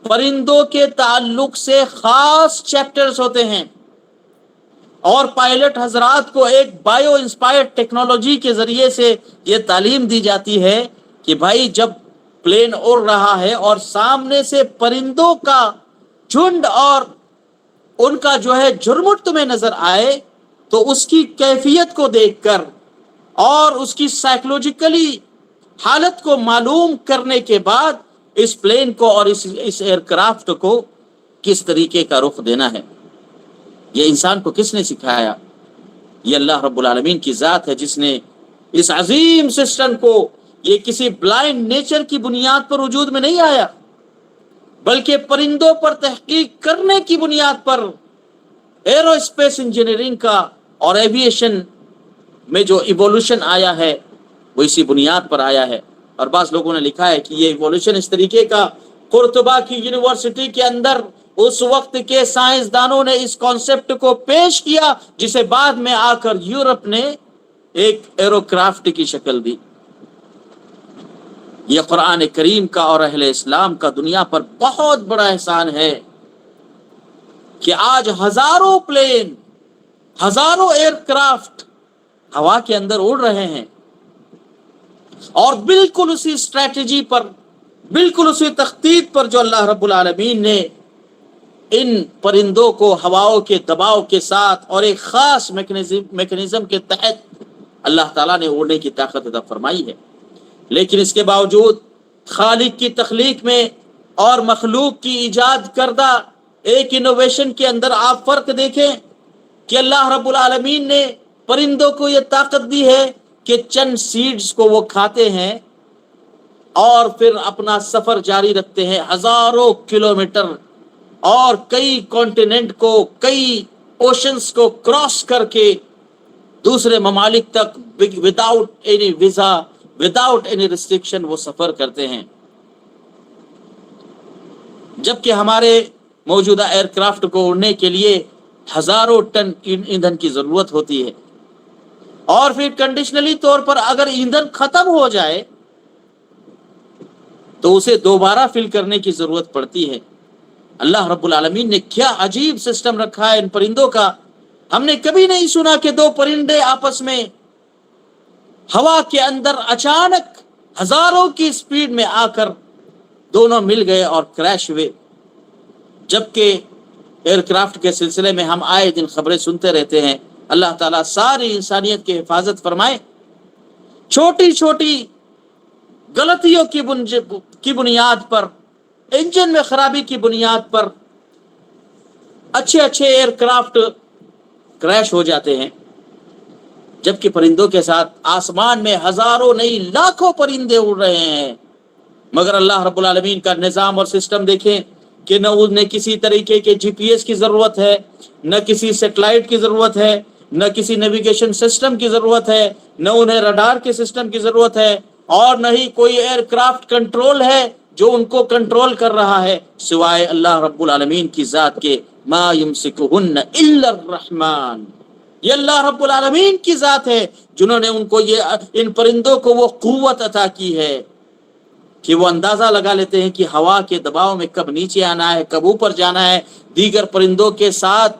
پرندوں کے تعلق سے خاص چیپٹرز ہوتے ہیں، اور پائلٹ حضرات کو ایک بایو انسپائرڈ ٹیکنالوجی کے ذریعے سے یہ تعلیم دی جاتی ہے کہ بھائی جب پلین اڑ رہا ہے اور سامنے سے پرندوں کا جھنڈ اور ان کا جو ہے جھرمٹ تمہیں نظر آئے تو اس کی کیفیت کو دیکھ کر اور اس کی سائیکولوجیکلی حالت کو معلوم کرنے کے بعد اس پلین کو اور اس ایئر کرافٹ کو کس طریقے کا رخ دینا ہے۔ یہ انسان کو کس نے سکھایا؟ یہ اللہ رب العالمین کی ذات ہے جس نے اس عظیم سسٹم کو، یہ کسی بلائنڈ نیچر کی بنیاد پر وجود میں نہیں آیا، بلکہ پرندوں پر تحقیق کرنے کی بنیاد پر ایرو اسپیس انجینئرنگ کا اور ایویشن میں جو ایوولوشن آیا ہے وہ اسی بنیاد پر آیا ہے۔ اور بعض لوگوں نے لکھا ہے کہ یہ ایوولوشن اس طریقے کا قرطبہ کی یونیورسٹی کے اندر اس وقت کے سائنسدانوں نے اس کانسیپٹ کو پیش کیا جسے بعد میں آ کر یورپ نے ایک ایرو کرافٹ کی شکل دی۔ یہ قرآن کریم کا اور اہل اسلام کا دنیا پر بہت بڑا احسان ہے کہ آج ہزاروں پلین، ہزاروں ایئر کرافٹ ہوا کے اندر اڑ رہے ہیں، اور بالکل اسی اسٹریٹجی پر، بالکل اسی تخطیط پر جو اللہ رب العالمین نے ان پرندوں کو ہواؤں کے دباؤ کے ساتھ اور ایک خاص میکینزم کے تحت اللہ تعالیٰ نے اڑنے کی طاقت عطا فرمائی ہے۔ لیکن اس کے باوجود خالق کی تخلیق میں اور مخلوق کی ایجاد کردہ ایک انوویشن کے اندر آپ فرق دیکھیں کہ اللہ رب العالمین نے پرندوں کو یہ طاقت دی ہے کہ چند سیڈز کو وہ کھاتے ہیں اور پھر اپنا سفر جاری رکھتے ہیں ہزاروں کلومیٹر، اور کئی کانٹیننٹ کو، کئی اوشنز کو کراس کر کے دوسرے ممالک تک without any visa, without any restriction وہ سفر کرتے ہیں۔ جبکہ ہمارے موجودہ ایئر کرافٹ کو اڑنے کے لیے ہزاروں ٹن ایندھن کی ضرورت ہوتی ہے، اور پھر کنڈیشنلی طور پر اگر ایندھن ختم ہو جائے تو اسے دوبارہ فل کرنے کی ضرورت پڑتی ہے۔ اللہ رب العالمین نے کیا عجیب سسٹم رکھا ہے ان پرندوں کا۔ ہم نے کبھی نہیں سنا کہ دو پرندے آپس میں ہوا کے اندر اچانک ہزاروں کی سپیڈ میں آ کر دونوں مل گئے اور کریش ہوئے، جبکہ ایئر کرافٹ کے سلسلے میں ہم آئے دن خبریں سنتے رہتے ہیں۔ اللہ تعالیٰ ساری انسانیت کی حفاظت فرمائے۔ چھوٹی چھوٹی غلطیوں کی بنیاد پر، انجن میں خرابی کی بنیاد پر اچھے ایئر کرافٹ کریش ہو جاتے ہیں، جبکہ پرندوں کے ساتھ آسمان میں ہزاروں نہیں لاکھوں پرندے اڑ رہے ہیں، مگر اللہ رب العالمین کا نظام اور سسٹم دیکھیں کہ نہ انہیں کسی طریقے کے جی پی ایس کی ضرورت ہے، نہ کسی سیٹلائٹ کی ضرورت ہے، نہ کسی نیویگیشن سسٹم کی ضرورت ہے، نہ انہیں رڈار کے سسٹم کی ضرورت ہے، اور نہ ہی کوئی ایئر کرافٹ کنٹرول ہے جو ان کو کنٹرول کر رہا ہے سوائے اللہ رب العالمین کی ذات کے۔ ما یمسکہن الا الرحمن، یہ اللہ رب العالمین کی ذات ہے جنہوں نے ان پرندوں کو وہ قوت عطا کی ہے کہ وہ اندازہ لگا لیتے ہیں کہ ہوا کے دباؤ میں کب نیچے آنا ہے، کب اوپر جانا ہے، دیگر پرندوں کے ساتھ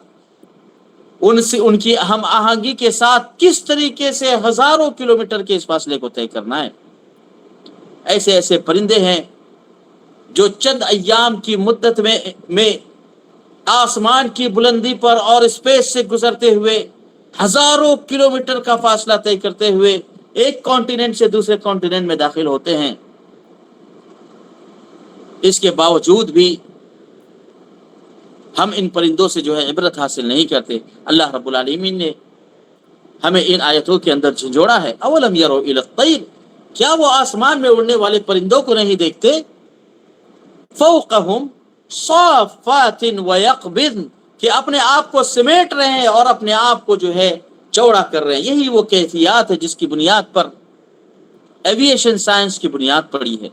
ان کی ہم آہنگی کے ساتھ کس طریقے سے ہزاروں کلومیٹر کے اس فاصلے کو طے کرنا ہے۔ ایسے پرندے ہیں جو چند ایام کی مدت میں آسمان کی بلندی پر اور اسپیس سے گزرتے ہوئے ہزاروں کلومیٹر کا فاصلہ طے کرتے ہوئے ایک کانٹیننٹ سے دوسرے کانٹیننٹ میں داخل ہوتے ہیں۔ اس کے باوجود بھی ہم ان پرندوں سے عبرت حاصل نہیں کرتے۔ اللہ رب العالمین نے ہمیں ان آیتوں کے اندر جھنجھوڑا ہے۔ اولم یروا الی الطیر، کیا وہ آسمان میں اڑنے والے پرندوں کو نہیں دیکھتے؟ فوقہم صافات ویقبضن، کہ اپنے آپ کو سمیٹ رہے ہیں اور اپنے آپ کو چوڑا کر رہے ہیں۔ یہی وہ کیفیات ہے جس کی بنیاد پر ایویشن سائنس کی بنیاد پڑی ہے۔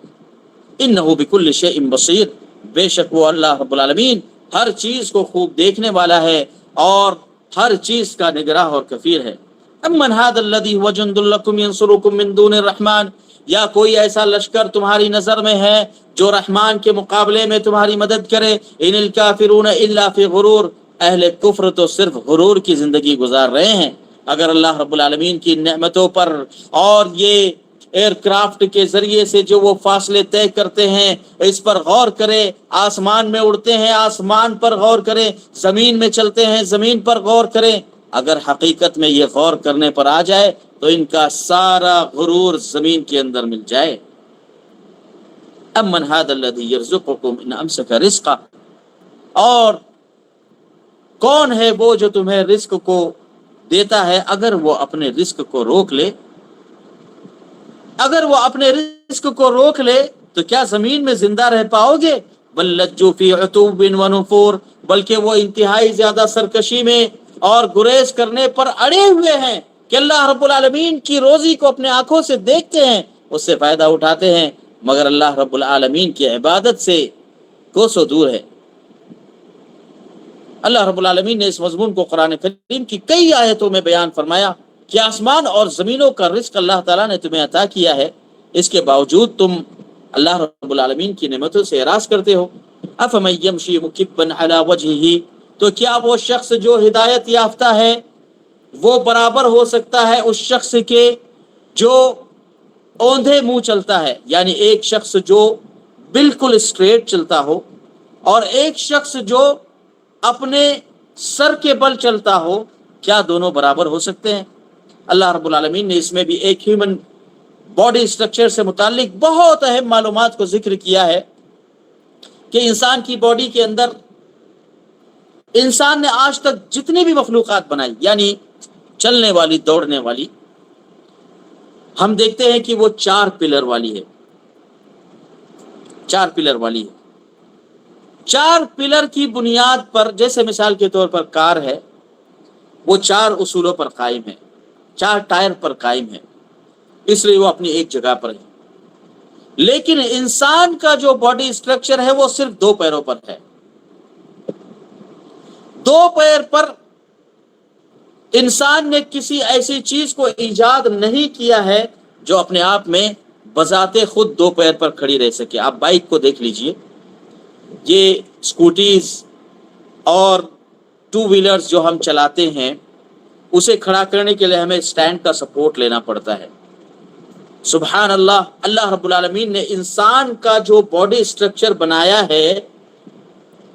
انہ بکل شیء بصیر، بے شک وہ اللہ رب العالمین ہر چیز کو خوب دیکھنے والا ہے اور ہر چیز کا نگراں اور کفیل ہے۔ امن ھذا الذی هو جند لکم ینصرکم من دون الرحمن، یا کوئی ایسا لشکر تمہاری نظر میں ہے جو رحمان کے مقابلے میں تمہاری مدد کرے؟ ان الکافرون الا فی غرور، اہل کفر تو صرف غرور کی زندگی گزار رہے ہیں۔ اگر اللہ رب العالمین کی نعمتوں پر اور یہ ایئر کرافٹ کے ذریعے سے جو وہ فاصلے طے کرتے ہیں اس پر غور کرے، آسمان میں اڑتے ہیں آسمان پر غور کرے، زمین میں چلتے ہیں زمین پر غور کرے، اگر حقیقت میں یہ غور کرنے پر آ جائے تو ان کا سارا غرور زمین کے اندر مل جائے۔ امن ھذا الذی یرزقکم ان امسک رزقہ، اور کون ہے وہ جو تمہیں رزق کو دیتا ہے اگر وہ اپنے رزق کو روک لے؟ اگر وہ اپنے رزق کو روک لے تو کیا زمین میں زندہ رہ پاؤ گے؟ بل لجوا فی عتوب و نفور، بلکہ وہ انتہائی زیادہ سرکشی میں اور گریز کرنے پر اڑے ہوئے ہیں کہ اللہ رب العالمین کی روزی کو اپنے آنکھوں سے دیکھتے ہیں، اس سے فائدہ اٹھاتے ہیں، مگر اللہ رب العالمین کی عبادت سے کوسوں دور ہے۔ اللہ رب العالمین نے اس مضمون کو قرآن کریم کی کئی آیتوں میں بیان فرمایا کہ آسمان اور زمینوں کا رزق اللہ تعالیٰ نے تمہیں عطا کیا ہے، اس کے باوجود تم اللہ رب العالمین کی نعمتوں سے اعراض کرتے ہو۔ افمن یمشی مکبا علی وجہہ، تو کیا وہ شخص جو ہدایت یافتہ ہے وہ برابر ہو سکتا ہے اس شخص کے جو اوندھے منہ چلتا ہے؟ یعنی ایک شخص جو بالکل اسٹریٹ چلتا ہو اور ایک شخص جو اپنے سر کے بل چلتا ہو، کیا دونوں برابر ہو سکتے ہیں؟ اللہ رب العالمین نے اس میں بھی ایک ہیومن باڈی اسٹرکچر سے متعلق بہت اہم معلومات کو ذکر کیا ہے کہ انسان کی باڈی کے اندر انسان نے آج تک جتنی بھی مخلوقات بنائی، یعنی چلنے والی دوڑنے والی، ہم دیکھتے ہیں کہ وہ 4 پلر والی ہے، 4 پلر والی ہے۔ 4 پلر کی بنیاد پر، جیسے مثال کے طور پر کار ہے، وہ 4 اصولوں پر قائم ہے، 4 ٹائر پر قائم ہے، اس لیے وہ اپنی ایک جگہ پر ہے۔ لیکن انسان کا جو باڈی اسٹرکچر ہے وہ صرف 2 پیروں پر ہے. 2 پیر پر انسان نے کسی ایسی چیز کو ایجاد نہیں کیا ہے جو اپنے آپ میں بذات خود 2 پیر پر کھڑی رہ سکے. آپ بائک کو دیکھ لیجئے، یہ اسکوٹیز اور 2 ویلرز جو ہم چلاتے ہیں، اسے کھڑا کرنے کے لیے ہمیں اسٹینڈ کا سپورٹ لینا پڑتا ہے. سبحان اللہ، اللہ رب العالمین نے انسان کا جو باڈی اسٹرکچر بنایا ہے،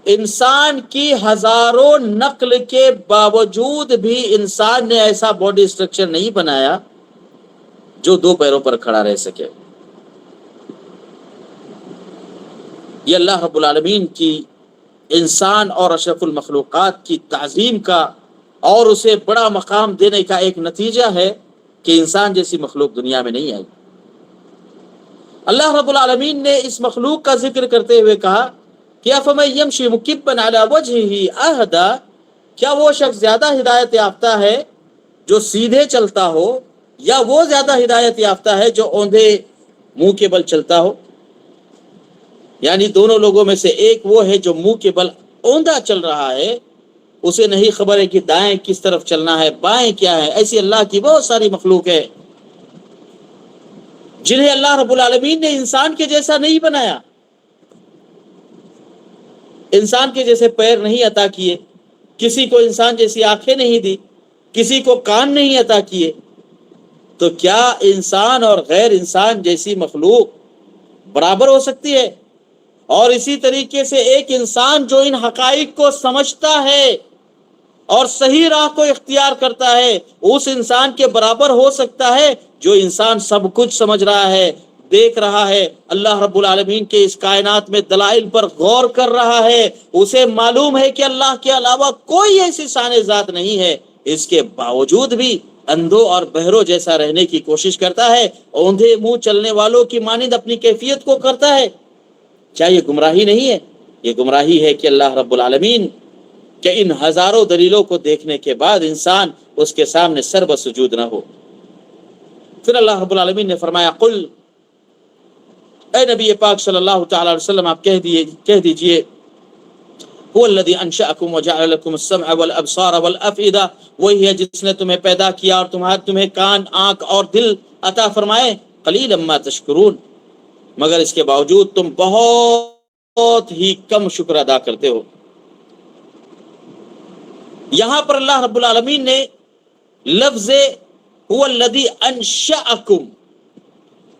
انسان کی ہزاروں نقل کے باوجود بھی انسان نے ایسا باڈی اسٹرکچر نہیں بنایا جو 2 پیروں پر کھڑا رہ سکے. یہ اللہ رب العالمین کی انسان اور اشرف المخلوقات کی تعظیم کا اور اسے بڑا مقام دینے کا ایک نتیجہ ہے کہ انسان جیسی مخلوق دنیا میں نہیں آئی. اللہ رب العالمین نے اس مخلوق کا ذکر کرتے ہوئے کہا کہ افمن یمشی مکبا علی وجہہ اہدی، کیا وہ شخص زیادہ ہدایت یافتہ ہے جو سیدھے چلتا ہو، یا وہ زیادہ ہدایت یافتہ ہے جو اوندھے منہ کے بل چلتا ہو؟ یعنی دونوں لوگوں میں سے ایک وہ ہے جو منہ کے بل اوندھا چل رہا ہے، اسے نہیں خبر ہے کہ دائیں کس طرف چلنا ہے، بائیں کیا ہے. ایسی اللہ کی بہت ساری مخلوق ہے جنہیں اللہ رب العالمین نے انسان کے جیسا نہیں بنایا، انسان کے جیسے پیر نہیں عطا کیے، کسی کو انسان جیسی آنکھیں نہیں دی، کسی کو کان نہیں عطا کیے. تو کیا انسان اور غیر انسان جیسی مخلوق برابر ہو سکتی ہے؟ اور اسی طریقے سے ایک انسان جو ان حقائق کو سمجھتا ہے اور صحیح راہ کو اختیار کرتا ہے، اس انسان کے برابر ہو سکتا ہے جو انسان سب کچھ سمجھ رہا ہے، دیکھ رہا ہے، اللہ رب العالمین کے اس کائنات میں دلائل پر غور کر رہا ہے، اسے معلوم ہے کہ اللہ کے علاوہ کوئی ایسی شان ذات نہیں ہے، اس کے باوجود بھی اندھوں اور بہروں جیسا رہنے کی کوشش کرتا ہے، اوندھے منہ چلنے والوں کی مانند اپنی کیفیت کو کرتا ہے. کیا یہ گمراہی نہیں ہے؟ یہ گمراہی ہے کہ اللہ رب العالمین کہ ان ہزاروں دلیلوں کو دیکھنے کے بعد انسان اس کے سامنے سر بسجود نہ ہو. پھر اللہ رب العالمین نے فرمایا قل، اے نبی پاک صلی اللہ تعالی علیہ وسلم آپ کہہ دیجئے هو الذی انشأکم وجعل لکم السمع والابصار والافئدہ، وہی ہے جس نے تمہیں پیدا کیا اور تمہیں کان، آنکھ اور دل عطا فرمائے. قلیلا ما تشکرون، مگر اس کے باوجود تم بہت ہی کم شکر ادا کرتے ہو. یہاں پر اللہ رب العالمین نے لفظ هو الذی انشأکم،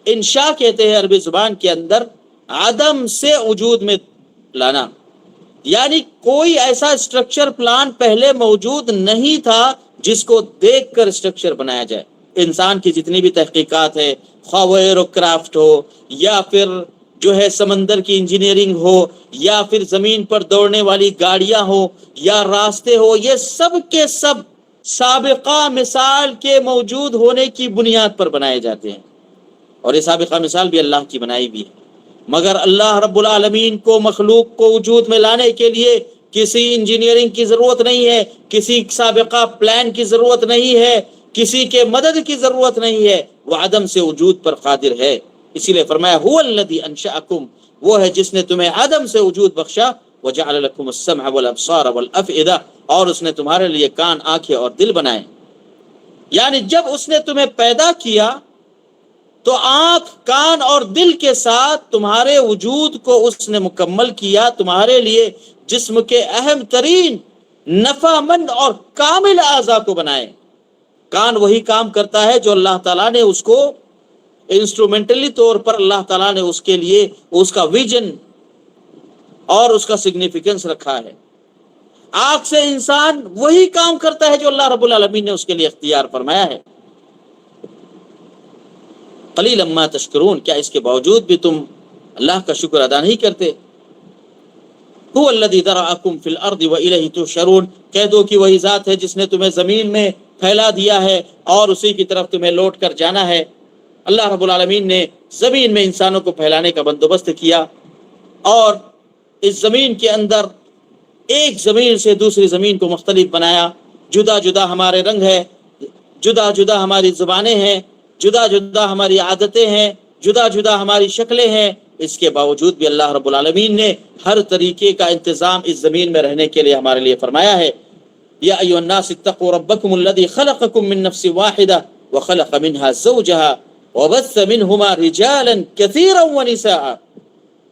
انشاء کہتے ہیں عربی زبان کے اندر عدم سے وجود میں لانا، یعنی کوئی ایسا اسٹرکچر پلان پہلے موجود نہیں تھا جس کو دیکھ کر اسٹرکچر بنایا جائے. انسان کی جتنی بھی تحقیقات ہے، خواہ وہ ایرو کرافٹ ہو یا پھر جو ہے سمندر کی انجینئرنگ ہو یا پھر زمین پر دوڑنے والی گاڑیاں ہو یا راستے ہو، یہ سب کے سب سابقہ مثال کے موجود ہونے کی بنیاد پر بنائے جاتے ہیں، اور یہ سابقہ مثال بھی اللہ کی بنائی بھی ہے. مگر اللہ رب العالمین کو مخلوق کو وجود میں لانے کے لیے کسی انجینئرنگ کی ضرورت نہیں ہے، کسی سابقہ پلان کی ضرورت نہیں ہے، کسی کے مدد کی ضرورت نہیں ہے، وہ عدم سے وجود پر قادر ہے. اسی لیے فرمایا هو الذی انشأکم، وہ ہے جس نے تمہیں عدم سے وجود بخشا، وجعل لکم السمع والابصار والافئدہ، اور اس نے تمہارے لیے کان، آنکھیں اور دل بنائے. یعنی جب اس نے تمہیں پیدا کیا تو آنکھ، کان اور دل کے ساتھ تمہارے وجود کو اس نے مکمل کیا، تمہارے لیے جسم کے اہم ترین نفع مند اور کامل اعضاء کو بنائے. کان وہی کام کرتا ہے جو اللہ تعالیٰ نے اس کو انسٹرومنٹلی طور پر اللہ تعالیٰ نے اس کے لیے اس کا ویژن اور اس کا سگنیفیکنس رکھا ہے. آنکھ سے انسان وہی کام کرتا ہے جو اللہ رب العالمین نے اس کے لیے اختیار فرمایا ہے. قلیلا ما تشکرون، کیا اس کے باوجود بھی تم اللہ کا شکر ادا نہیں کرتے؟ هو الذی ذرأکم فی الارض والیہ تحشرون، کہہ دو کہ وہی ذات ہے جس نے تمہیں زمین میں پھیلا دیا ہے اور اسی کی طرف تمہیں لوٹ کر جانا ہے. اللہ رب العالمین نے زمین میں انسانوں کو پھیلانے کا بندوبست کیا، اور اس زمین کے اندر ایک زمین سے دوسری زمین کو مختلف بنایا. جدا جدا ہمارے رنگ ہے، جدا جدا ہماری زبانیں ہیں، جدا جدا ہماری عادتیں ہیں، جدا جدا ہماری شکلیں ہیں، اس کے باوجود بھی اللہ رب العالمین نے ہر طریقے کا انتظام اس زمین میں رہنے کے لیے ہمارے لیے فرمایا ہے۔ یا ایھا الناس اتقوا ربکم الذی خلقکم من نفس واحدہ وخلق منها زوجها وبث منهما رجالا كثيرا ونساء۔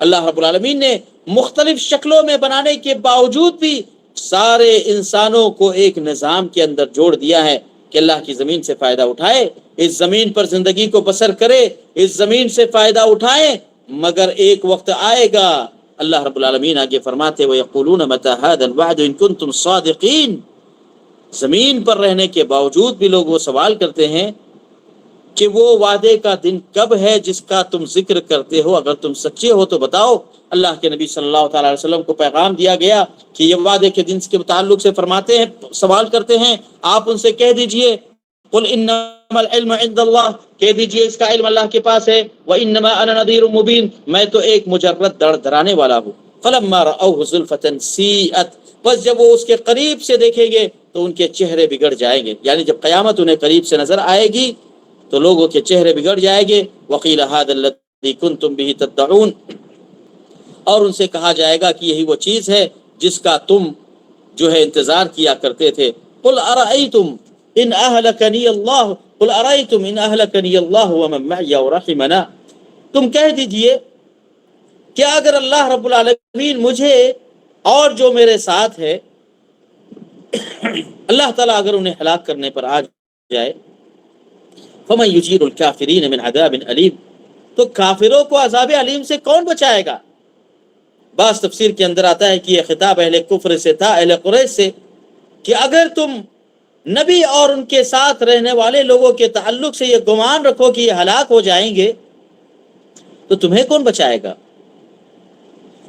اللہ رب العالمین نے مختلف شکلوں میں بنانے کے باوجود بھی سارے انسانوں کو ایک نظام کے اندر جوڑ دیا ہے کہ اللہ کی زمین سے فائدہ اٹھائے، اس زمین پر زندگی کو بسر کرے، اس زمین سے فائدہ اٹھائے، مگر ایک وقت آئے گا، اللہ رب العالمین آگے فرماتے وَيَقُولُونَ مَتَى هَذَا الْوَعْدُ إِن كُنتُمْ صَادِقِينَ۔ زمین پر رہنے کے باوجود بھی لوگ وہ سوال کرتے ہیں کہ وہ وعدے کا دن کب ہے جس کا تم ذکر کرتے ہو، اگر تم سچے ہو تو بتاؤ۔ اللہ کے نبی صلی اللہ تعالی علیہ وسلم کو پیغام دیا گیا کہ یہ وعدے کے دن کے تعلق سے فرماتے ہیں، سوال کرتے ہیں، آپ ان سے کہہ دیجئے قل انما العلم عند اللہ، کہہ دیجئے اس کا علم اللہ کے پاس ہے، وانما انا نذیر مبین، میں تو ایک مجرد ڈر ڈرانے والا ہوں۔ فلما رأوه زلفة سیئت، بس جب وہ اس کے قریب سے دیکھیں گے تو ان کے چہرے بگڑ جائیں گے، یعنی جب قیامت انہیں قریب سے نظر آئے گی تو لوگوں کے چہرے بگڑ جائیں گے۔ وقیل هذا الذی کنتم به تدعون، اور ان سے کہا جائے گا کہ یہی وہ چیز ہے جس کا تم جو ہے انتظار کیا کرتے تھے۔ قل ارأیتم ان اہلکنی اللہ، قل ارأیتم ان اہلکنی اللہ ومن معی ورحمنا، تم کہہ دیجئے کہ اگر اللہ رب العالمین مجھے اور جو میرے ساتھ ہے اللہ تعالیٰ اگر انہیں ہلاک کرنے پر آ جائے، فمن یجیر الکافرین من عذاب علیم، تو کافروں کو عذاب علیم سے کون بچائے گا؟ بعض تفسیر کے اندر آتا ہے کہ یہ خطاب اہل کفر سے تھا، اہل قریش سے، کہ اگر تم نبی اور ان کے ساتھ رہنے والے لوگوں کے تعلق سے یہ گمان رکھو کہ یہ ہلاک ہو جائیں گے تو تمہیں کون بچائے گا،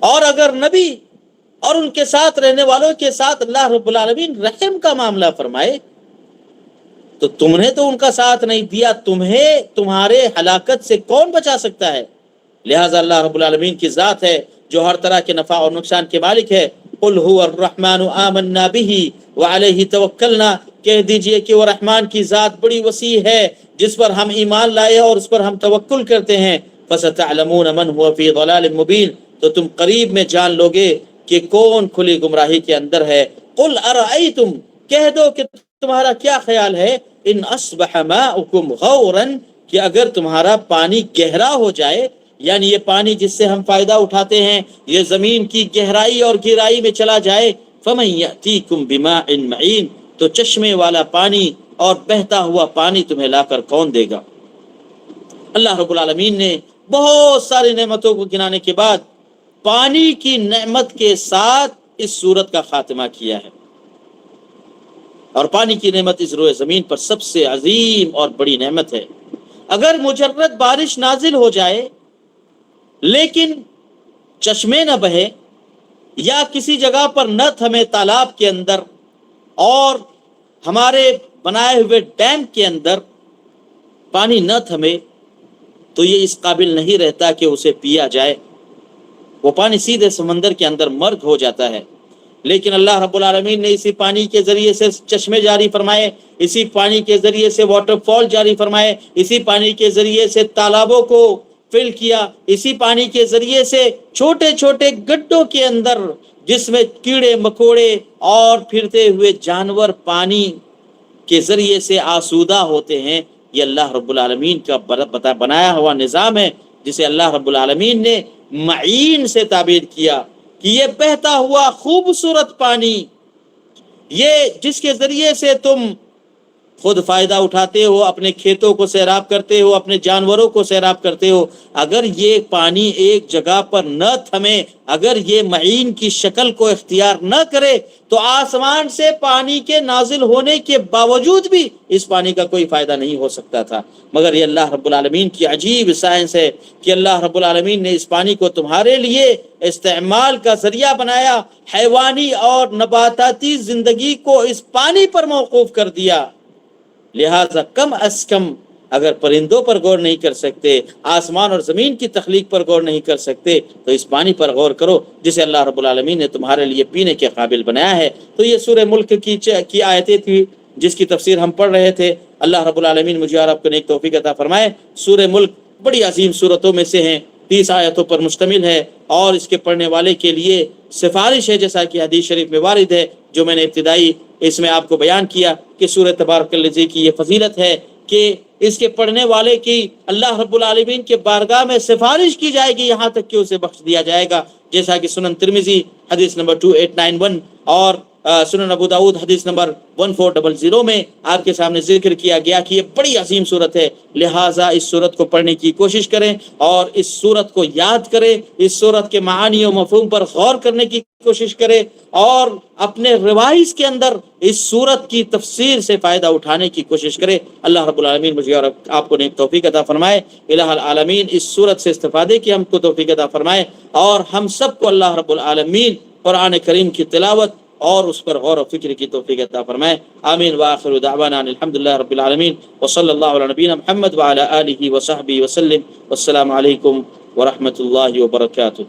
اور اگر نبی اور ان کے ساتھ رہنے والوں کے ساتھ اللہ رب العالمین رحم کا معاملہ فرمائے تو تم نے تو ان کا ساتھ نہیں دیا، تمہیں تمہارے ہلاکت سے کون بچا سکتا ہے؟ لہٰذا اللہ رب العالمین کی ذات ہے جو ہر طرح کے نفع اور نقصان کے مالک ہے۔ قل هو الرحمن آمنا به وعلیہ توکلنا، کہہ دیجئے کہ وہ رحمان کی ذات بڑی وسیع ہے جس پر ہم ایمان لائے اور اس پر ہم توکل کرتے ہیں۔ فستعلمون من هو فی ضلال مبین، تو تم قریب میں جان لوگے کہ کون کھلی گمراہی کے اندر ہے۔ قل ارأیتم، کہہ دو کہ تمہارا کیا خیال ہے، ان اصبح ماؤکم غورا، کہ اگر تمہارا پانی گہرا ہو جائے، یعنی یہ پانی جس سے ہم فائدہ اٹھاتے ہیں یہ زمین کی گہرائی اور گہرائی میں چلا جائے، فمن یأتیکم بماء معین، تو چشمے والا پانی اور بہتا ہوا پانی تمہیں لا کر کون دے گا؟ اللہ رب العالمین نے بہت ساری نعمتوں کو گنانے کے بعد پانی کی نعمت کے ساتھ اس سورت کا خاتمہ کیا ہے، اور پانی کی نعمت اس روئے زمین پر سب سے عظیم اور بڑی نعمت ہے۔ اگر مجرد بارش نازل ہو جائے لیکن چشمے نہ بہے، یا کسی جگہ پر نہ تھمے تالاب کے اندر اور ہمارے بنائے ہوئے ڈیم کے اندر پانی نہ تھمے، تو یہ اس قابل نہیں رہتا کہ اسے پیا جائے، وہ پانی سیدھے سمندر کے اندر مرگ ہو جاتا ہے۔ لیکن اللہ رب العالمین نے اسی پانی کے ذریعے سے چشمے جاری فرمائے، اسی پانی کے ذریعے سے واٹر فال جاری فرمائے، اسی پانی کے ذریعے سے تالابوں کو فل کیا، اسی پانی کے ذریعے سے چھوٹے چھوٹے گڈھوں کے اندر جس میں کیڑے مکوڑے اور پھرتے ہوئے جانور پانی کے ذریعے سے آسودہ ہوتے ہیں۔ یہ اللہ رب العالمین کا بنایا ہوا نظام ہے جسے اللہ رب العالمین نے معین سے تعبیر کیا کہ یہ بہتا ہوا خوبصورت پانی، یہ جس کے ذریعے سے تم خود فائدہ اٹھاتے ہو، اپنے کھیتوں کو سیراب کرتے ہو، اپنے جانوروں کو سیراب کرتے ہو، اگر یہ پانی ایک جگہ پر نہ تھمے، اگر یہ معین کی شکل کو اختیار نہ کرے تو آسمان سے پانی کے نازل ہونے کے باوجود بھی اس پانی کا کوئی فائدہ نہیں ہو سکتا تھا۔ مگر یہ اللہ رب العالمین کی عجیب سائنس ہے کہ اللہ رب العالمین نے اس پانی کو تمہارے لیے استعمال کا ذریعہ بنایا، حیوانی اور نباتاتی زندگی کو اس پانی پر موقوف کر دیا۔ لہٰذا کم از کم اگر پرندوں پر غور نہیں کر سکتے، آسمان اور زمین کی تخلیق پر غور نہیں کر سکتے، تو اس پانی پر غور کرو جسے اللہ رب العالمین نے تمہارے لیے پینے کے قابل بنایا ہے۔ تو یہ سورہ ملک کی آیتیں تھی جس کی تفسیر ہم پڑھ رہے تھے۔ اللہ رب العالمین مجھے اور آپ کو نیک توفیق عطا فرمائے۔ سورہ ملک بڑی عظیم صورتوں میں سے ہیں، 30 آیتوں پر مشتمل ہے، اور اس کے پڑھنے والے کے لیے سفارش ہے، جیسا کہ حدیث شریف میں وارد ہے، جو میں نے ابتدائی اس میں آپ کو بیان کیا کہ سورہ تبارک الذی کی یہ فضیلت ہے کہ اس کے پڑھنے والے کی اللہ رب العالمین کے بارگاہ میں سفارش کی جائے گی، یہاں تک کہ اسے بخش دیا جائے گا، جیسا کہ سنن ترمذی حدیث نمبر 2891 اور سنن ابو داؤد حدیث نمبر 1400 میں آپ کے سامنے ذکر کیا گیا کہ یہ بڑی عظیم صورت ہے، لہٰذا اس صورت کو پڑھنے کی کوشش کریں اور اس صورت کو یاد کریں، اس صورت کے معانی و مفہوم پر غور کرنے کی کوشش کریں، اور اپنے روائز کے اندر اس صورت کی تفسیر سے فائدہ اٹھانے کی کوشش کریں۔ اللہ رب العالمین مجھے اور آپ کو نیک توفیق عطا فرمائے۔ الہ العالمین اس صورت سے استفادے کی ہم کو توفیق عطا فرمائے، اور ہم سب کو اللہ رب العالمین قرآن کریم کی تلاوت اور اس پر غور و فکر کی توفیق عطا فرمائے۔ آمین وآخر دعوانا الحمدللہ رب العالمین وصلی اللہ علی نبینا محمد وعلی آلہ وصحبہ وسلم۔ والسلام علیکم ورحمۃ اللہ وبرکاتہ۔